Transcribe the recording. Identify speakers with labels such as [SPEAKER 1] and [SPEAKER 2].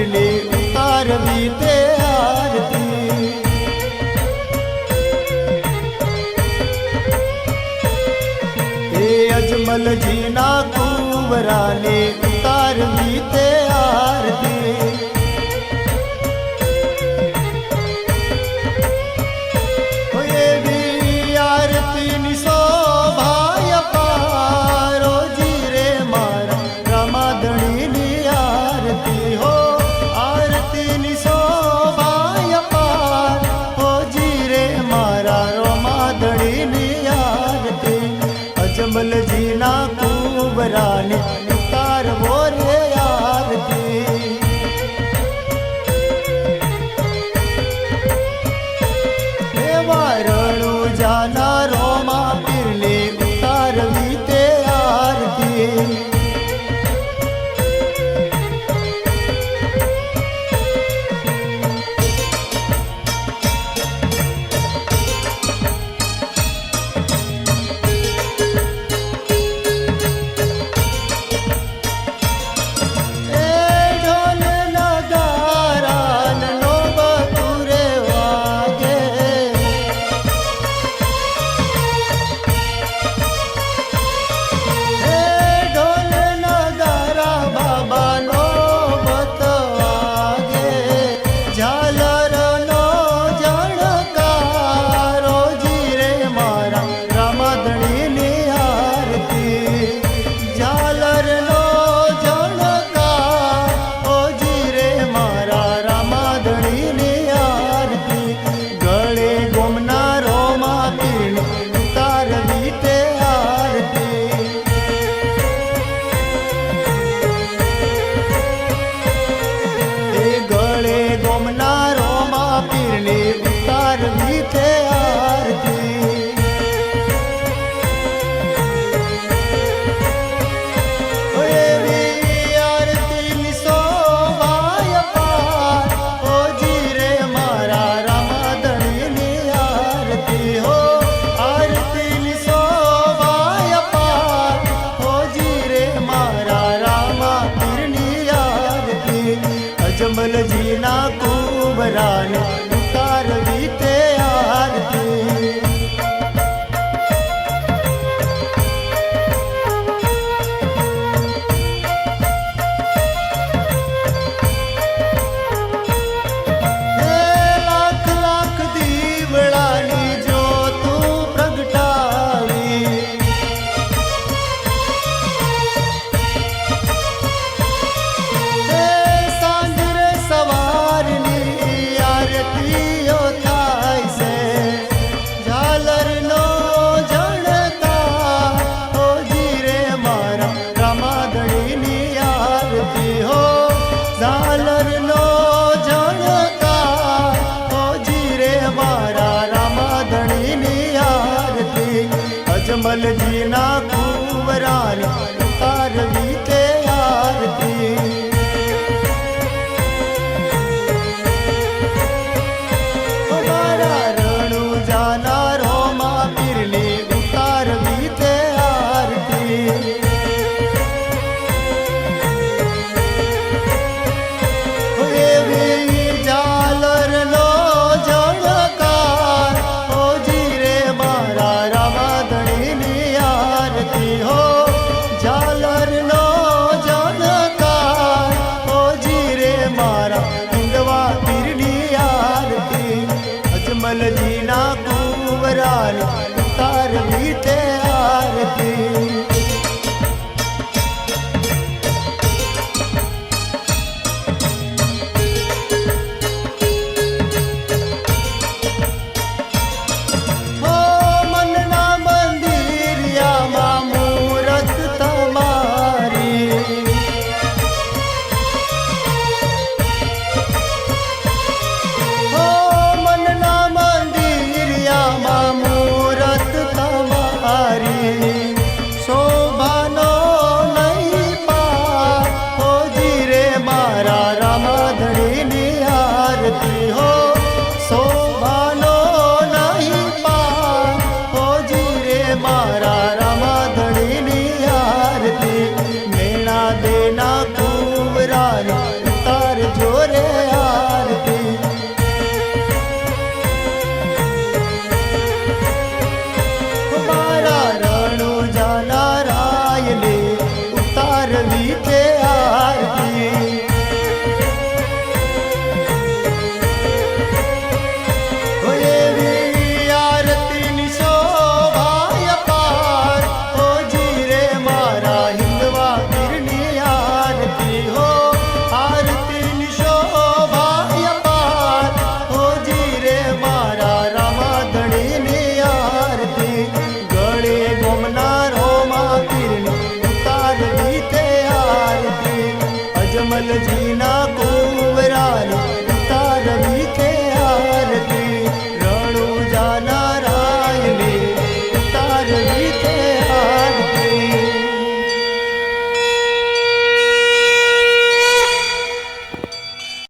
[SPEAKER 1] પીરને ઉતારવી તે આરતી એ અજમલજીના કુંવરાને ઉતારવી તે આરતી એવી આરતીની શોભાય પારો જીરે મારા રમાધણીની આરતી હો આરતીની શોભાય પાર હો જીરે મારા રમાધણીની આરતી અજમલજીના કુંવરાને ઉતારવો રે આરતી રણુ જાના રોમા પીરને ઉતારવી તે આરતી અજમલજીના કુંવરાને ઉતારવી તે આરતી લાખ લાખ દીવડાની જ્યોત પ્રગટાવી ઝાલરનો ઝણકાર હો જીરે મારા રામાધણીની આરતી અજમલજીના કુંવરાને ઉતારવી તે આરતી મારા રણુ જાના રોમા પીરને ઉતારવી તે આરતી અજમલજીના કુંવરાને ઉતારવી તે આરતી દેના કુંવરાને ઉતારજો કુંવરાની ઉતારવી